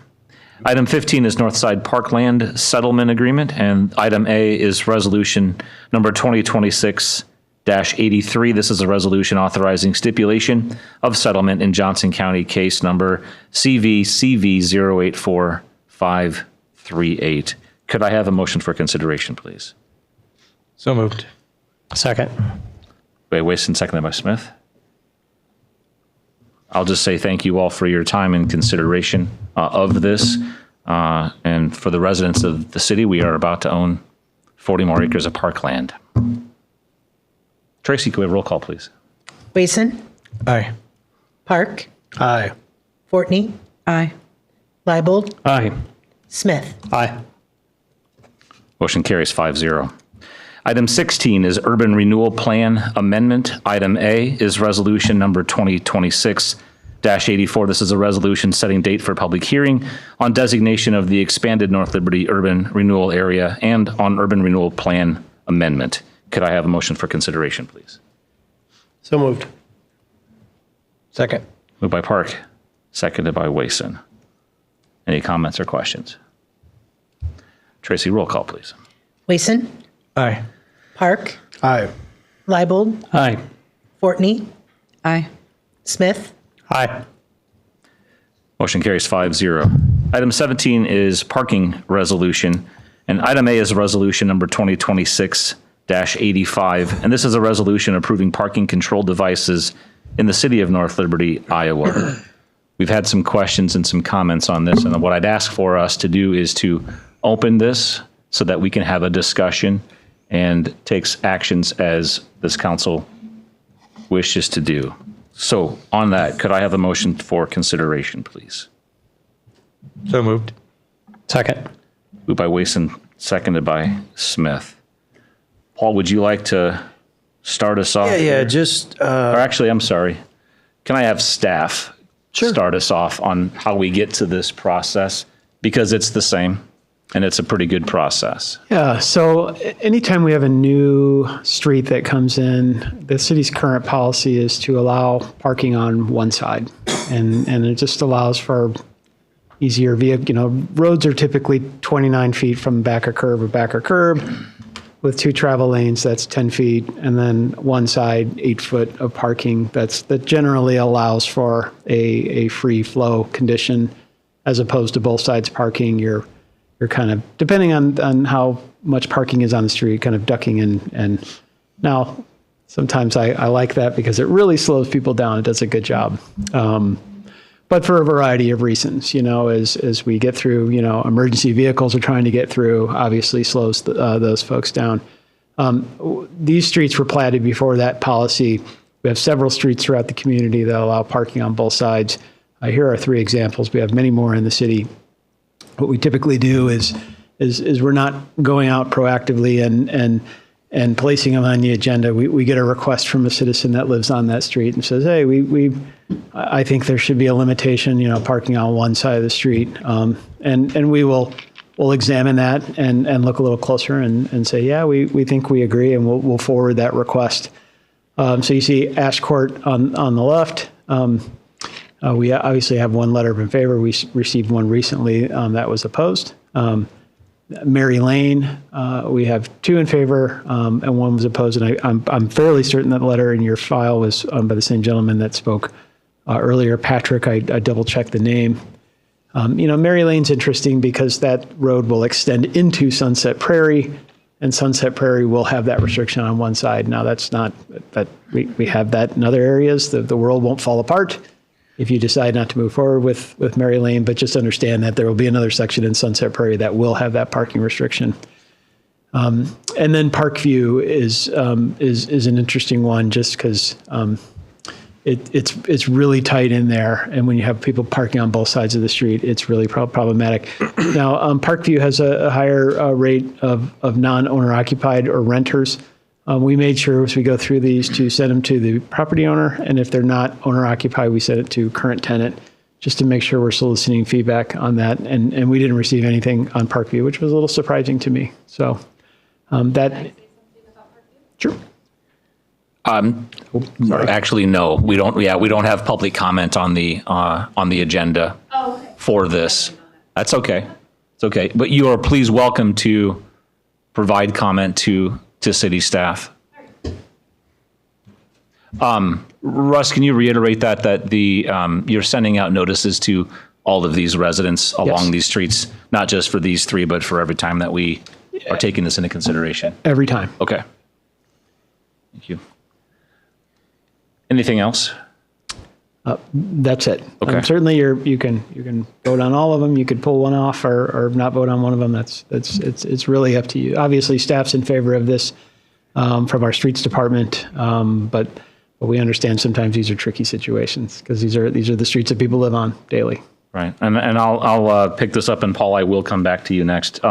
Item 15 is Northside Parkland Settlement Agreement, and item A is Resolution Number 2026-83. This is a resolution authorizing stipulation of settlement in Johnson County case number CV-084538. Could I have a motion for consideration, please? So moved. Second. By Wason, seconded by Smith. I'll just say thank you all for your time and consideration of this. And for the residents of the city, we are about to own 40 more acres of parkland. Tracy, can we have a roll call, please? Wason, Aye. Park, Aye. Fortney, Aye. Leibold, Aye. Smith. Aye. Motion carries 5-0. Item 16 is Urban Renewal Plan Amendment. Item A is Resolution Number 2026-84. This is a resolution setting date for public hearing on designation of the expanded North Liberty Urban Renewal Area and on Urban Renewal Plan Amendment. Could I have a motion for consideration, please? So moved. Second. Moved by Park, seconded by Wason. Any comments or questions? Tracy, roll call, please. Wason, Aye. Park, Aye. Leibold, Aye. Fortney, Aye. Smith. Aye. Motion carries 5-0. Item 17 is parking resolution, and item A is resolution number 2026-85, and this is a resolution approving parking control devices in the city of North Liberty, Iowa. We've had some questions and some comments on this, and what I'd ask for us to do is to open this so that we can have a discussion and takes actions as this council wishes to do. So on that, could I have a motion for consideration, please? So moved. Second. Moved by Wason, seconded by Smith. Paul, would you like to start us off? Yeah, here? just, Or actually, I'm sorry. Can I have staff start us off on how we get to this process? Because it's the same, and it's a pretty good process. Yeah, so anytime we have a new street that comes in, the city's current policy is to allow parking on one side. And it just allows for easier vehicle, roads are typically 29 feet from backer curb. With 2 travel lanes, that's 10 feet, and then one side, 8 foot of parking. That generally allows for a free flow condition, as opposed to both sides parking. You're kind of, depending on how much parking is on the street, kind of ducking in. And now, sometimes I like that because it really slows people down. It does a good job. But for a variety of reasons, as we get through, emergency vehicles are trying to get through, obviously slows those folks down. These streets were platted before that policy. We have several streets throughout the community that allow parking on both sides. Here are 3 examples. We have many more in the city. What we typically do is we're not going out proactively and placing them on the agenda. We get a request from a citizen that lives on that street and says, hey, I think there should be a limitation, parking on one side of the street. And we'll examine that and look a little closer and say, yeah, we think we agree, and we'll forward that request. So you see Ash Court on the left. We obviously have one letter in favor. We received one recently that was opposed. Mary Lane, we have 2 in favor, and 1 was opposed. And I'm fairly certain that letter in your file was by the same gentleman that spoke earlier, Patrick. I double-checked the name. Mary Lane's interesting because that road will extend into Sunset Prairie, and Sunset Prairie will have that restriction on one side. Now, that's not that we have that in other areas. The world won't fall apart if you decide not to move forward with Mary Lane, but just understand that there will be another section in Sunset Prairie that will have that parking restriction. And then Parkview is an interesting one, just because it's really tight in there, and when you have people parking on both sides of the street, it's really problematic. Now, Parkview has a higher rate of non-owner occupied or renters. We made sure as we go through these to send them to the property owner, and if they're not owner occupied, we send it to current tenant, just to make sure we're soliciting feedback on that. And we didn't receive anything on Parkview, which was a little surprising to me. So that. Sure. Actually, no, we don't. Yeah, we don't have public comment on the agenda for this. That's okay. It's okay. But you are please welcome to provide comment to city staff. Russ, can you reiterate that you're sending out notices to all of these residents along these streets, not just for these 3, but for every time that we are taking this into consideration? Every time. Okay. Thank you. Anything else? That's it. Okay. Certainly, you can vote on all of them. You could pull one off or not vote on one of them. It's really up to you. Obviously, staff's in favor of this from our streets department, but we understand sometimes these are tricky situations because these are the streets that people live on daily. Right, and I'll pick this up, and Paul, I will come back to you next.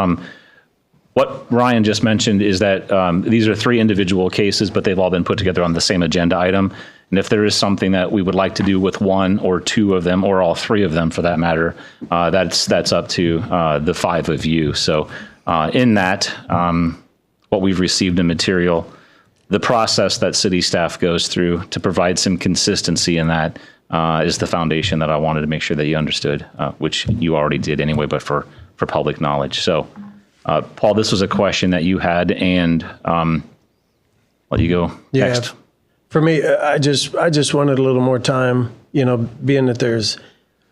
What Ryan just mentioned is that these are 3 individual cases, but they've all been put together on the same agenda item. And if there is something that we would like to do with 1 or 2 of them, or all 3 of them for that matter, that's up to the 5 of you. So in that, what we've received in material, the process that city staff goes through to provide some consistency in that is the foundation that I wanted to make sure that you understood, which you already did anyway, but for public knowledge. So. Paul, this was a question that you had, and let you go next. Yeah, for me, I just wanted a little more time, being that there's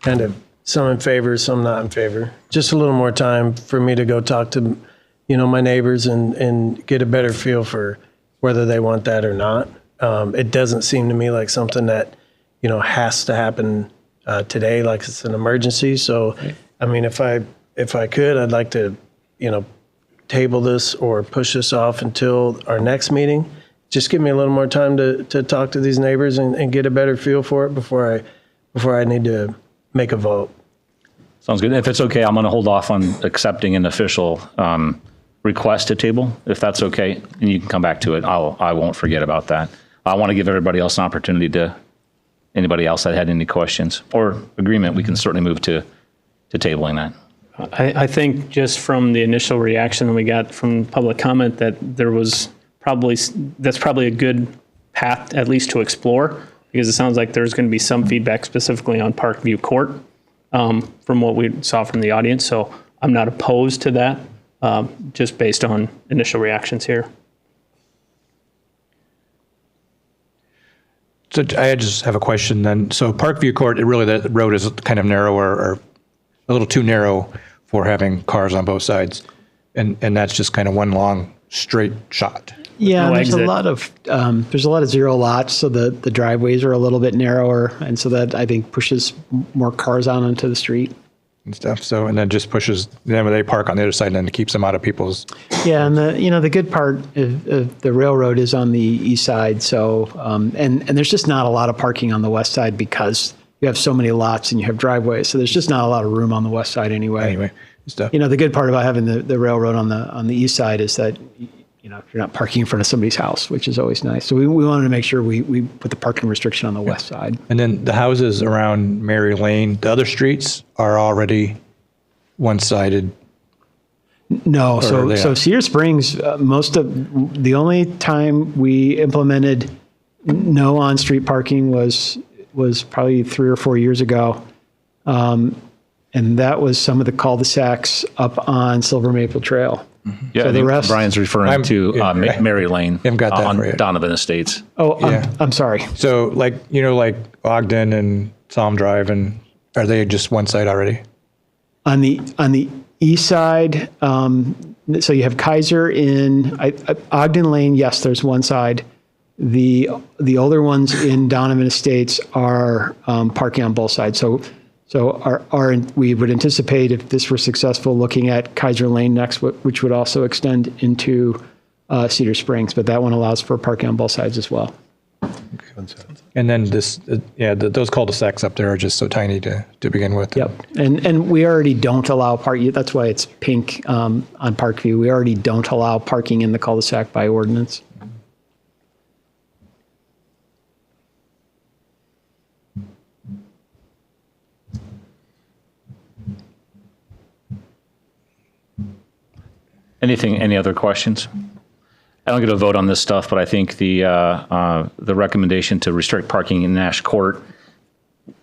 kind of some in favor, some not in favor. Just a little more time for me to go talk to, my neighbors and get a better feel for whether they want that or not. It doesn't seem to me like something that, has to happen today, like it's an emergency. So, I mean, if I could, I'd like to, table this or push this off until our next meeting just give me a little more time to talk to these neighbors and get a better feel for it before I need to make a vote. Sounds good. If it's okay, I'm going to hold off on accepting an official request to table, if that's okay, and you can come back to it. I won't forget about that. I want to give everybody else an opportunity to, anybody else that had any questions or agreement, we can certainly move to tabling that. I think just from the initial reaction that we got from public comment that that's probably a good path at least to explore, because it sounds like there's going to be some feedback specifically on Parkview Court from what we saw from the audience. So I'm not opposed to that, just based on initial reactions here. So I just have a question then. So Parkview Court, the road is kind of narrower or a little too narrow for having cars on both sides. And that's just kind of one long straight shot. Yeah, no there's exit. a lot of zero lots, so the driveways are a little bit narrower, and so that I think pushes more cars out onto the street And stuff. So, and then just pushes them when they park on the other side, and then it keeps them out of people's. Yeah, and the good part of the railroad is on the east side. So and there's just not a lot of parking on the west side because you have so many lots and you have driveways. So there's just not a lot of room on the west side anyway. Stuff. The good part about having the railroad on the east side is that you're not parking in front of somebody's house, which is always nice. So we wanted to make sure we put the parking restriction on the west side. And then the houses around Mary Lane, the other streets are already one-sided. No, so Cedar Springs, the only time we implemented no on-street parking was probably 3 or 4 years ago. And that was some of the cul-de-sacs up on Silver Maple Trail. Yeah, so I the think rest, Brian's referring to Mary Lane on Donovan Estates. Oh, yeah. I'm sorry. So like Ogden and Psalm Drive, and are they just one side already? On the east side, so you have Kaiser in Ogden Lane. Yes, there's one side. The older ones in Donovan Estates are parking on both sides. So we would anticipate, if this were successful, looking at Kaiser Lane next, which would also extend into Cedar Springs, but that one allows for parking on both sides as well. And then those cul-de-sacs up there are just so tiny to begin with. Yep, and we already don't allow parking. That's why it's pink on Parkview. We already don't allow parking in the cul-de-sac by ordinance. Any other questions? I don't get a vote on this stuff, but I think the recommendation to restrict parking in Nash Court,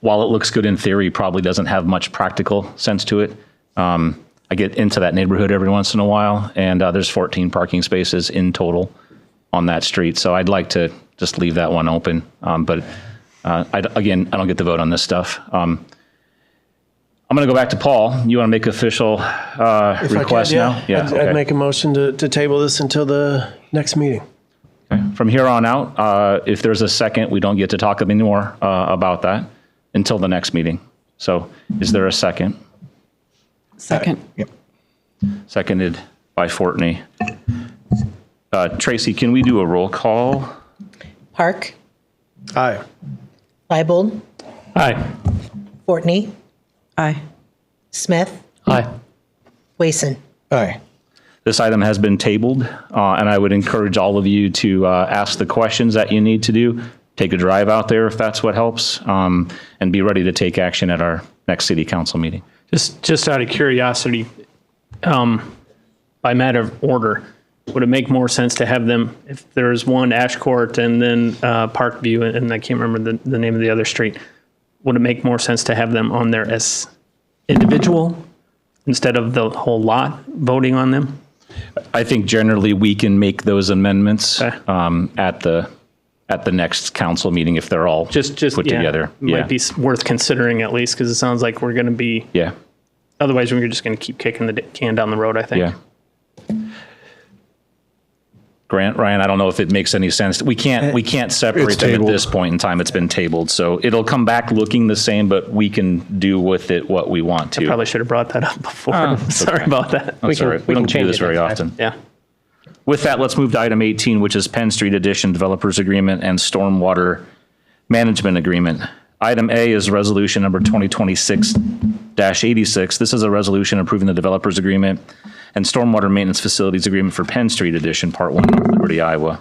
while it looks good in theory, probably doesn't have much practical sense to it. I get into that neighborhood every once in a while, and there's 14 parking spaces in total on that street. So I'd like to just leave that one open. But I don't get the vote on this stuff. I'm going to go back to Paul. You want to make official request now? Yeah, I'd make a motion to table this until the next meeting. Okay. From here on out, if there's a second, we don't get to talk anymore about that until the next meeting. So is there a second? Second. Yep. Seconded by Fortney. Tracy, can we do a roll call? Park, Aye. Leibold, Aye. Fortney, Aye. Smith, Aye. Wason. Aye. This item has been tabled, and I would encourage all of you to ask the questions that you need to do. Take a drive out there if that's what helps, and be ready to take action at our next city council meeting. Just out of curiosity, by matter of order, would it make more sense to have them, if there's one Ash Court and then Parkview, and I can't remember the name of the other street, would it make more sense to have them on there as individual instead of the whole lot voting on them? I think generally we can make those amendments Okay. at the next council meeting if they're all Just put together. Might be worth considering at least, because it sounds like we're going to be. Yeah. Otherwise, we're just going to keep kicking the can down the road, I think. Yeah. Grant, Ryan, I don't know if it makes any sense. We can't separate them at this point in time. It's been tabled. So it'll come back looking the same, but we can do with it what we want to. I probably should have brought that up before. Sorry about that. That's all right. We don't do this very often. Yeah. With that, let's move to item 18, which is Penn Street Addition Developers Agreement and Stormwater Management Agreement. Item A is resolution number 2026-86. This is a resolution approving the developers agreement and stormwater maintenance facilities agreement for Penn Street Addition, Part 1, North Liberty, Iowa.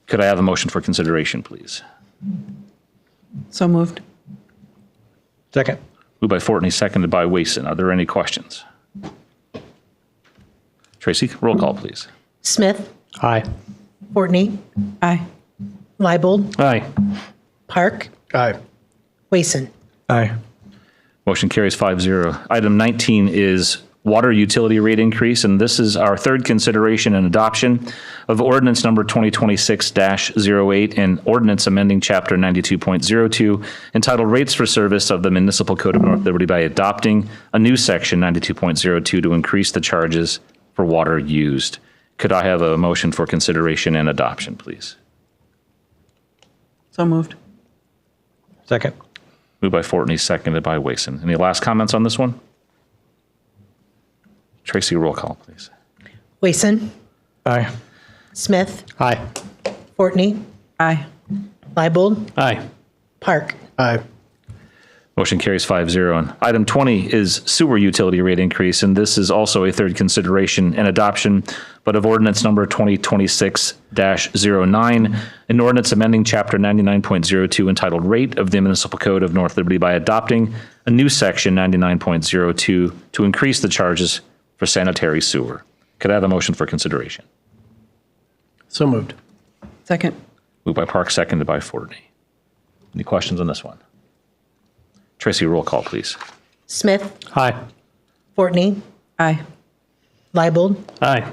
Could I have a motion for consideration, please? So moved. Second. Moved by Fortney, seconded by Wason. Are there any questions? Tracy, roll call, please. Smith, Aye. Fortney, Aye. Leibold, Aye. Park, Aye. Wason. Aye. Motion carries 5-0. Item 19 is water utility rate increase, and this is our third consideration and adoption of ordinance number 2026-08 and ordinance amending chapter 92.02 entitled Rates for Service of the Municipal Code of North Liberty by adopting a new section 92.02 to increase the charges for water used. Could I have a motion for consideration and adoption, please? So moved. Second. Moved by Fortney, seconded by Wason. Any last comments on this one? Tracy, roll call, please. Wason, Aye. Smith, Aye. Fortney, Aye. Leibold, Aye. Park. Aye. Motion carries 5-0. And item 20 is sewer utility rate increase, and this is also a third consideration and adoption, but of ordinance number 2026-09, an ordinance amending chapter 99.02 entitled Rate of the Municipal Code of North Liberty by adopting a new section 99.02 to increase the charges for sanitary sewer. Could I have a motion for consideration? So moved. Second. Moved by Park, seconded by Fortney. Any questions on this one? Tracy, roll call, please. Smith, Aye. Fortney, Aye. Leibold, Aye.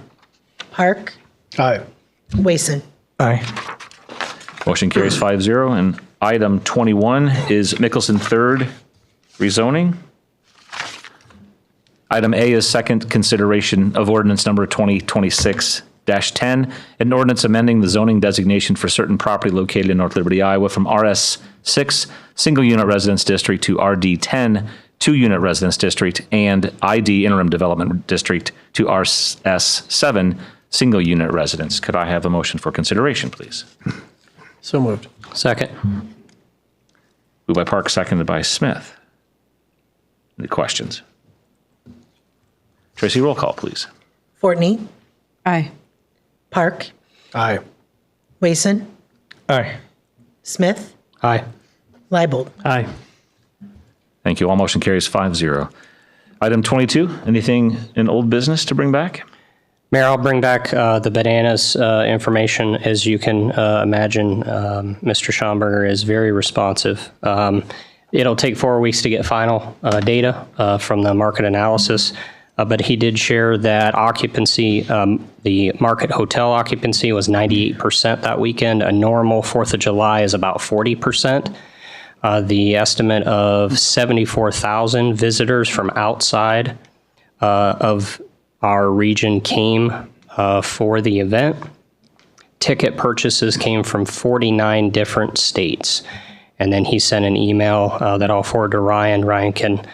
Park, Aye. Wason. Aye. Motion carries 5-0. And item 21 is Mickelson third rezoning. Item A is second consideration of ordinance number 2026-10, an ordinance amending the zoning designation for certain property located in North Liberty, Iowa from RS6 Single Unit Residence District to RD10 Two Unit Residence District and ID Interim Development District to RS7 Single Unit Residence. Could I have a motion for consideration, please? So moved. Second. Moved by Park, seconded by Smith. Any questions? Tracy, roll call, please. Fortney, Aye. Park, Aye. Wason, Aye. Smith, Aye. Leibold. Aye. Thank you. All motion carries 5-0. Item 22, anything in old business to bring back? Mayor, I'll bring back the bananas information. As you can imagine, Mr. Schomburger is very responsive. It'll take 4 weeks to get final data from the market analysis, but he did share that occupancy, the market hotel occupancy was 98% that weekend. A normal 4th of July is about 40%. The estimate of 74,000 visitors from outside of our region came for the event. Ticket purchases came from 49 different states. And then he sent an email that I'll forward to Ryan. Ryan can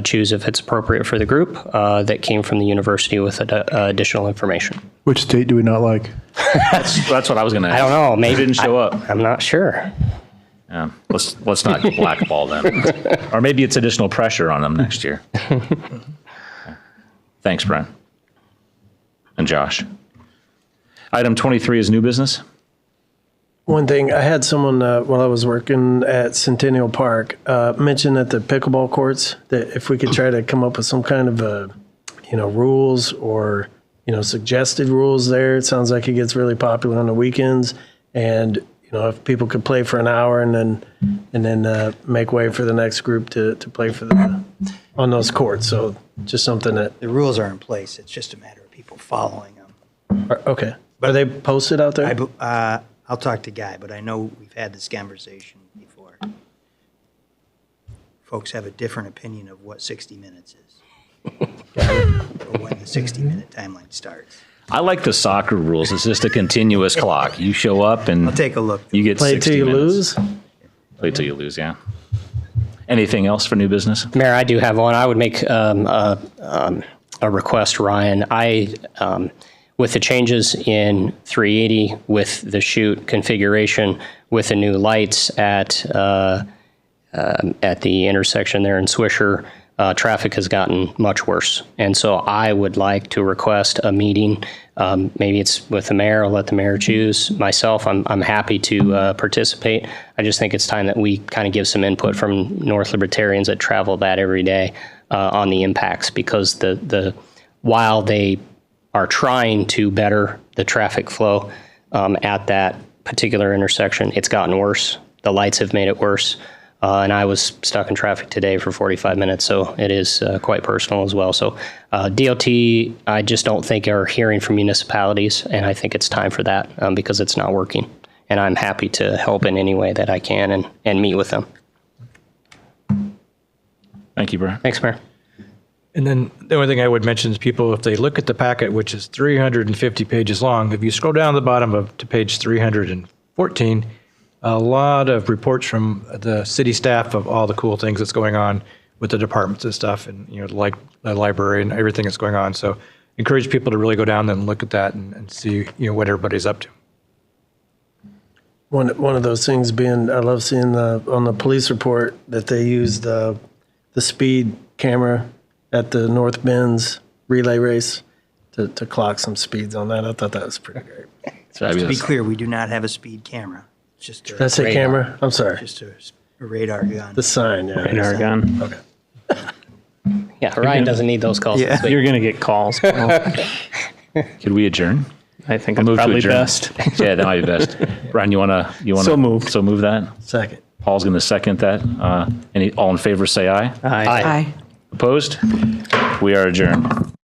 choose if it's appropriate for the group that came from the university with additional information. Which state do we not like? That's what I was going to ask. I don't know. Maybe Who didn't show up. I'm not sure. Yeah, let's not blackball them. Or maybe it's additional pressure on them next year. Thanks, Brian. And Josh. Item 23 is new business. One thing, I had someone, while I was working at Centennial Park, mention that the pickleball courts, that if we could try to come up with some kind of, rules or, suggested rules there. It sounds like it gets really popular on the weekends. And, if people could play for an hour and then make way for the next group to play for on those courts. So just something that, The rules are in place. It's just a matter of people following them. okay. Are they posted out there? I'll talk to Guy, but I know we've had this conversation before. Folks have a different opinion of what 60 minutes is. Or when the 60-minute timeline starts. I like the soccer rules. It's just a continuous clock. You show up and I'll take a look. you get Play 60 till you minutes. lose? Play till you lose, yeah. Anything else for new business? Mayor, I do have one. I would make a request, Ryan. with the changes in 380, with the chute configuration, with the new lights at the intersection there in Swisher, traffic has gotten much worse. And so I would like to request a meeting. Maybe it's with the mayor. I'll let the mayor choose. Myself, I'm happy to participate. I just think it's time that we kind of give some input from North Libertarians that travel that every day on the impacts, because while they are trying to better the traffic flow at that particular intersection, it's gotten worse. The lights have made it worse. And I was stuck in traffic today for 45 minutes, so it is quite personal as well. So DOT, I just don't think are hearing from municipalities, and I think it's time for that because it's not working. And I'm happy to help in any way that I can and meet with them. Thank you, Brian. Thanks, Mayor. And then the only thing I would mention is people, if they look at the packet, which is 350 pages long, if you scroll down the bottom to page 314, a lot of reports from the city staff of all the cool things that's going on with the departments and stuff, and like the library and everything that's going on. So encourage people to really go down and look at that and see what everybody's up to. One of those things being, I love seeing on the police report that they used the speed camera at the North Bends relay race to clock some speeds on that. I thought that was pretty great. To be clear, we do not have a speed camera. It's just Did I say camera? I'm sorry. Just a radar gun. The sign, yeah. Radar gun. Okay. Yeah, Ryan doesn't need those calls. Yeah. You're going to get calls. Could we adjourn? I think I'll it's move to probably adjourn. best. Yeah, that might be best. Brian, you wanna So moved. So move that. Second. Paul's going to second that. All in favor, say aye. Aye. Aye. Opposed? We are adjourned.